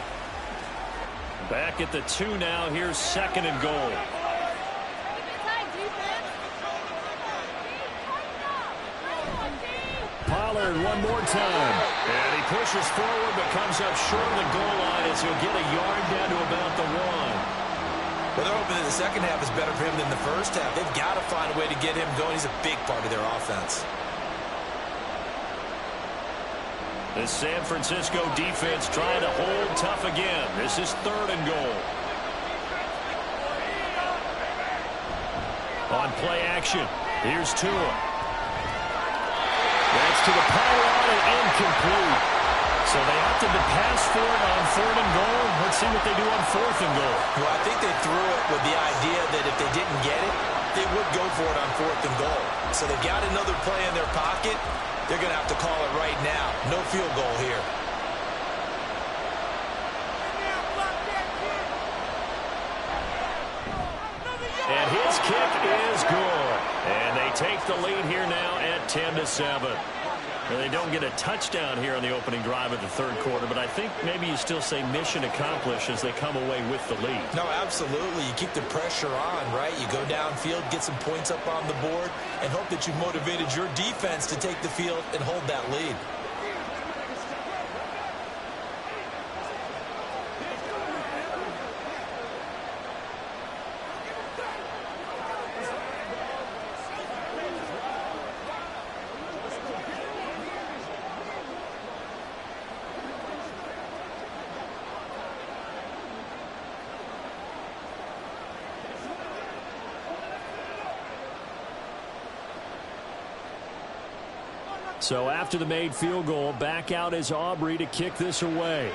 Back at the 2 now. Here's second and goal. Pollard one more time. And he pushes forward but comes up short of the goal line as he'll get a yard down to about the 1. Well, they're hoping that the second half is better for him than the first half. They've got to find a way to get him going. He's a big part of their offense. The San Francisco defense trying to hold tough again. This is third and goal. On play action, here's Tua. That's to the pylon and incomplete. So they opted to pass for it on third and goal. Let's see what they do on fourth and goal. Well, I think they threw it with the idea that if they didn't get it, they would go for it on fourth and goal. So they've got another play in their pocket. They're going to have to call it right now. No field goal here. And his kick is good. And they take the lead here now at 10-7. Well, they don't get a touchdown here on the opening drive of the third quarter, but I think maybe you still say mission accomplished as they come away with the lead. No, absolutely. You keep the pressure on, right? You go downfield, get some points up on the board, and hope that you've motivated your defense to take the field and hold that lead. So after the made field goal, back out is Aubrey to kick this away.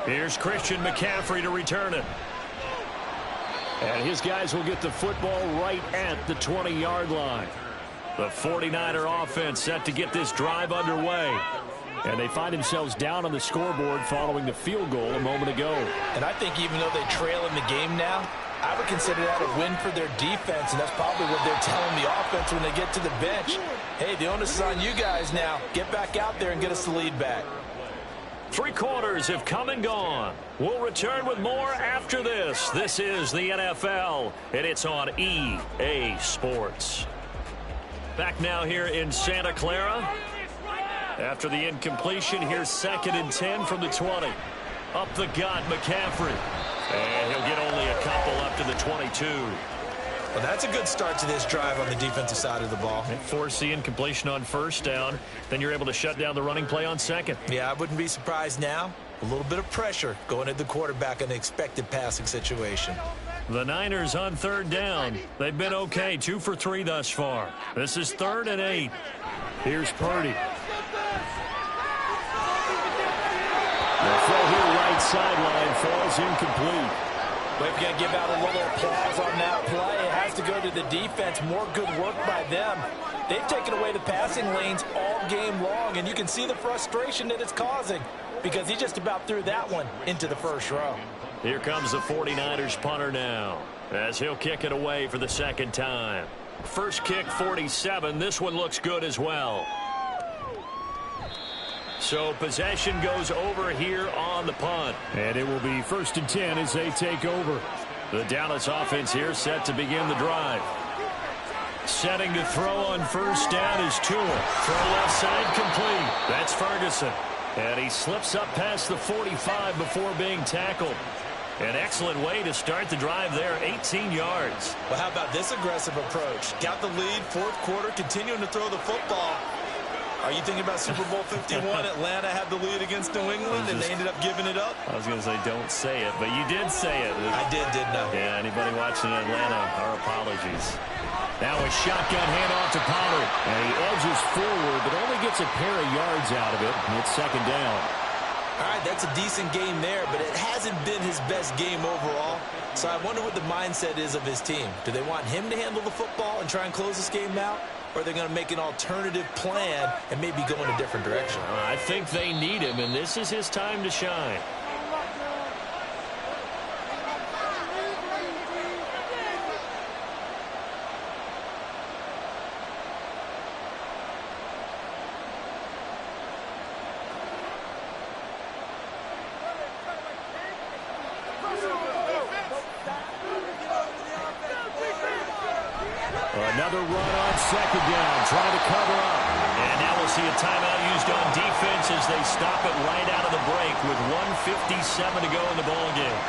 Here's Christian McCaffrey to return it. And his guys will get the football right at the 20-yard line. The 49er offense set to get this drive underway. And they find themselves down on the scoreboard following the field goal a moment ago. And I think even though they trail in the game now, I would consider that a win for their defense, and that's probably what they're telling the offense when they get to the bench. Hey, the onus is on you guys now. Get back out there and get us the lead back. 3 quarters have come and gone. We'll return with more after this. This is the NFL, and it's on EA Sports. Back now here in Santa Clara. After the incompletion, here's 2nd and 10 from the 20. Up the gut, McCaffrey. And he'll get only a couple up to the 22. Well, that's a good start to this drive on the defensive side of the ball. And force the incompletion on 1st down. Then you're able to shut down the running play on 2nd. Yeah, I wouldn't be surprised now. A little bit of pressure going at the quarterback in an expected passing situation. The Niners on 3rd down. They've been okay, 2 for 3 thus far. This is 3rd and 8. Here's Purdy. The throw here right sideline falls incomplete. We're going to give out a little applause on that play. It has to go to the defense. More good work by them. They've taken away the passing lanes all game long, and you can see the frustration that it's causing because he just about threw that one into the 1st row. Here comes the 49ers punter now as he'll kick it away for the 2nd time. First kick, 47. This one looks good as well. So possession goes over here on the punt. And it will be 1st and 10 as they take over. The Dallas offense here set to begin the drive. Setting to throw on 1st down is Tua. Throw left side complete. That's Ferguson. And he slips up past the 45 before being tackled. An excellent way to start the drive there, 18 yards. Well, how about this aggressive approach? Got the lead, 4th quarter, continuing to throw the football. Are you thinking about Super Bowl 51? Atlanta had the lead against New England, and they ended up giving it up? I was going to say don't say it, but you did say it. I did, didn't I? Yeah, anybody watching Atlanta, our apologies. Now a shotgun handoff to Pollard. And he edges forward, but only gets a pair of yards out of it. And it's 2nd down. All right, that's a decent game there, but it hasn't been his best game overall. So I wonder what the mindset is of his team. Do they want him to handle the football and try and close this game out? Or are they going to make an alternative plan and maybe go in a different direction? I think they need him, and this is his time to shine. Another run on 2nd down, trying to cover up. And now we'll see a timeout used on defense as they stop it right out of the break with 1:57 to go in the ball game.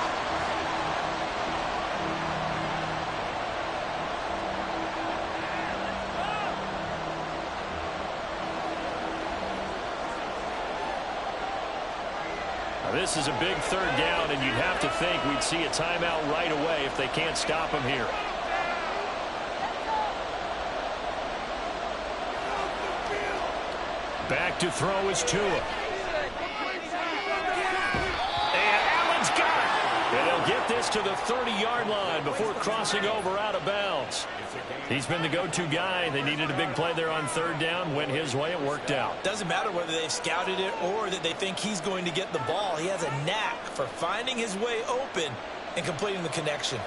Now this is a big 3rd down, and you'd have to think we'd see a timeout right away if they can't stop him here. Back to throw is Tua. And Allen's got it. And he'll get this to the 30-yard line before crossing over out of bounds. He's been the go-to guy. They needed a big play there on 3rd down. Went his way. It worked out. Doesn't matter whether they've scouted it or that they think he's going to get the ball. He has a knack for finding his way open and completing the connection.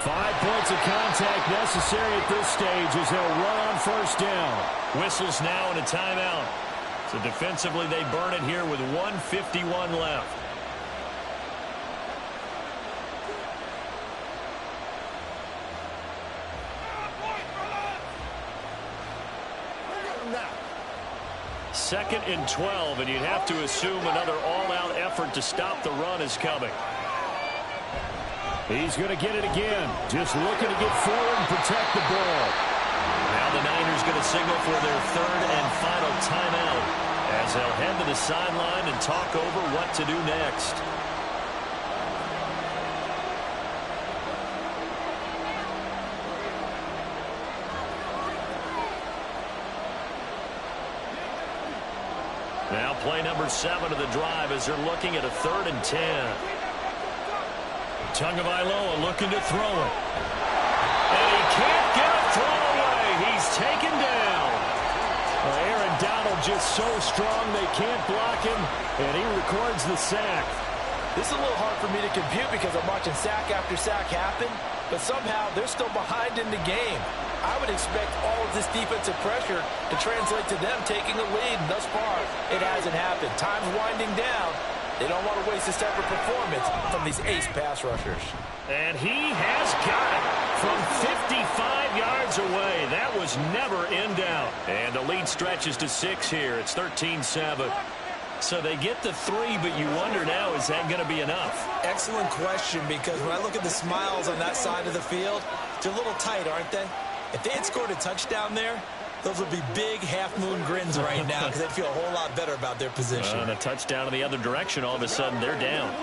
5 points of contact necessary at this stage as they'll run on 1st down. Whistles now and a timeout. So defensively, they burn it here with 1:51 left. Second and 12, and you'd have to assume another all-out effort to stop the run is coming. He's going to get it again. Just looking to get forward and protect the ball. Now the Niners going to signal for their 3rd and final timeout as they'll head to the sideline and talk over what to do next. Now play number 7 of the drive as they're looking at a 3rd and 10. Tagovailoa looking to throw it. And he can't get a throw away. He's taken down. Aaron Donald just so strong they can't block him, and he records the sack. This is a little hard for me to compute because I'm watching sack after sack happen, but somehow they're still behind in the game. I would expect all of this defensive pressure to translate to them taking a lead, and thus far, it hasn't happened. Time's winding down. They don't want to waste a separate performance from these ace pass rushers. And he has got it from 55 yards away. That was never in doubt. And the lead stretches to 6 here. It's 13-7. So they get the 3, but you wonder now, is that going to be enough? Excellent question, because when I look at the smiles on that side of the field, they're a little tight, aren't they? If they had scored a touchdown there, those would be big half-moon grins right now because they'd feel a whole lot better about their position. And a touchdown in the other direction, all of a sudden they're down.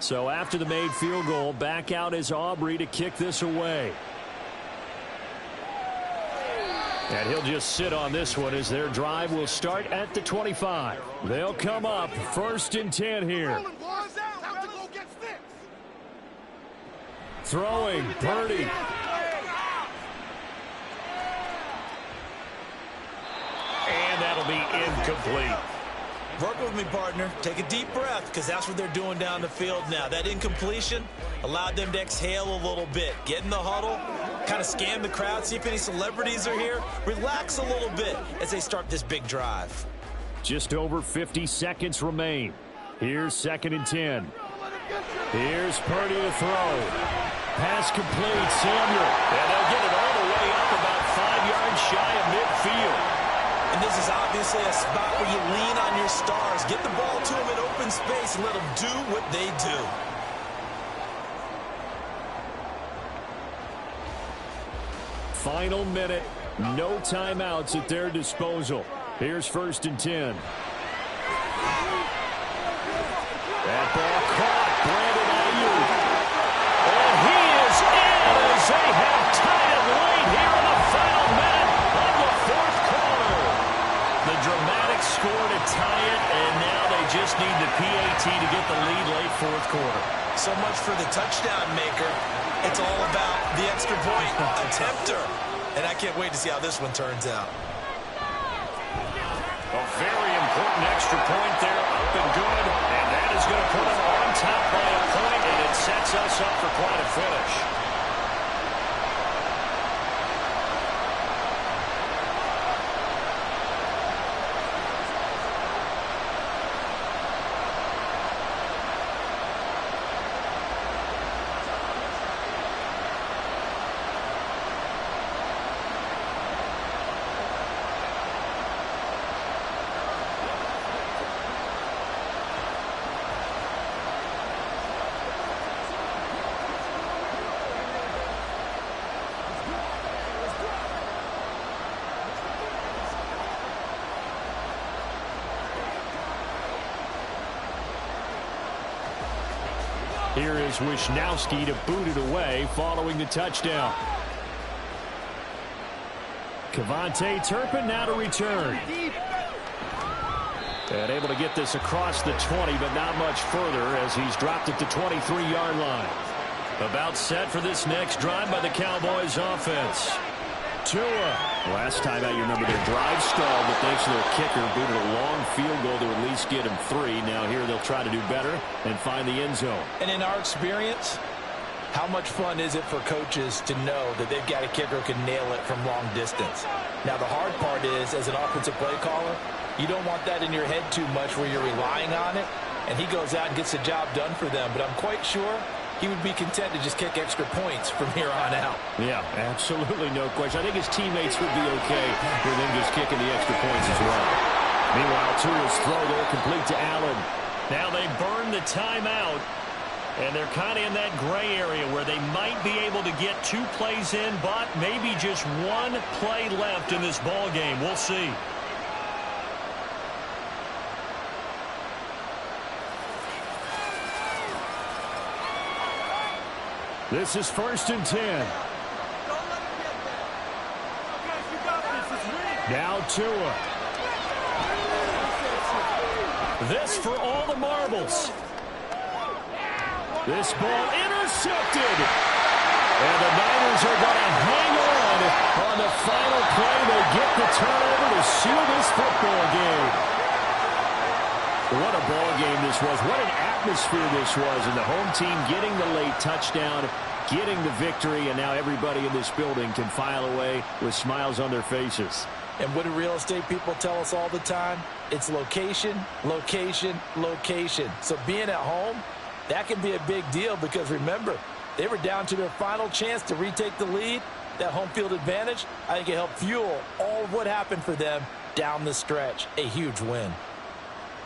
So after the made field goal, back out is Aubrey to kick this away. And he'll just sit on this one as their drive will start at the 25. They'll come up 1st and 10 here. Throwing, Purdy. And that'll be incomplete. Work with me, partner. Take a deep breath, because that's what they're doing down the field now. That incompletion allowed them to exhale a little bit. Get in the huddle, kind of scan the crowd, see if any celebrities are here. Relax a little bit as they start this big drive. Just over 50 seconds remain. Here's 2nd and 10. Here's Purdy to throw. Pass complete, Samuel. And they'll get it all the way up about 5 yards shy of midfield. And this is obviously a spot where you lean on your stars. Get the ball to them in open space and let them do what they do. Final minute. No timeouts at their disposal. Here's 1st and 10. That ball caught. Brandon Ayuk. And he is in as they have tied it late here in the final minute of the 4th quarter. The dramatic score to tie it, and now they just need the PAT to get the lead late 4th quarter. So much for the touchdown maker. It's all about the extra point attempter. And I can't wait to see how this one turns out. A very important extra point there, up and good. And that is going to put them on top by a point, and it sets us up for quite a finish. Here is Wisnowski to boot it away following the touchdown. Kevontae Turpin now to return. And able to get this across the 20, but not much further as he's dropped it to 23-yard line. About set for this next drive by the Cowboys offense. Tua. Last time out, you remember their drive stalled, but thanks to their kicker, booted a long field goal to at least get him 3. Now here they'll try to do better and find the end zone. And in our experience, how much fun is it for coaches to know that they've got a kicker who can nail it from long distance? Now the hard part is, as an offensive play caller, you don't want that in your head too much where you're relying on it, and he goes out and gets the job done for them. But I'm quite sure he would be content to just kick extra points from here on out. Yeah, absolutely no question. I think his teammates would be okay with him just kicking the extra points as well. Meanwhile, Tua's throw there complete to Allen. Now they burn the timeout, And they're kind of in that gray area where they might be able to get 2 plays in, but maybe just 1 play left in this ball game. We'll see. This is 1st and 10. Now Tua. This for all the marbles. This ball intercepted. And the Niners are going to hang on the final play. They get the turnover to seal this football game. What a ball game this was. What an atmosphere this was. And the home team getting the late touchdown, getting the victory, and now everybody in this building can file away with smiles on their faces. And what do real estate people tell us all the time? It's location, location, location. So being at home, that can be a big deal because, remember, they were down to their final chance to retake the lead. That home field advantage, I think it helped fuel all of what happened for them down the stretch. A huge win.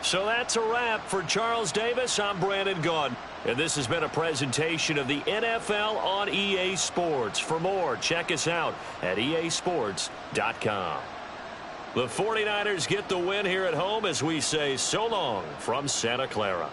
So that's a wrap for Charles Davis. I'm Brandon Gaudin. And this has been a presentation of the NFL on EA Sports. For more, check us out at easports.com. The 49ers get the win here at home as we say so long from Santa Clara.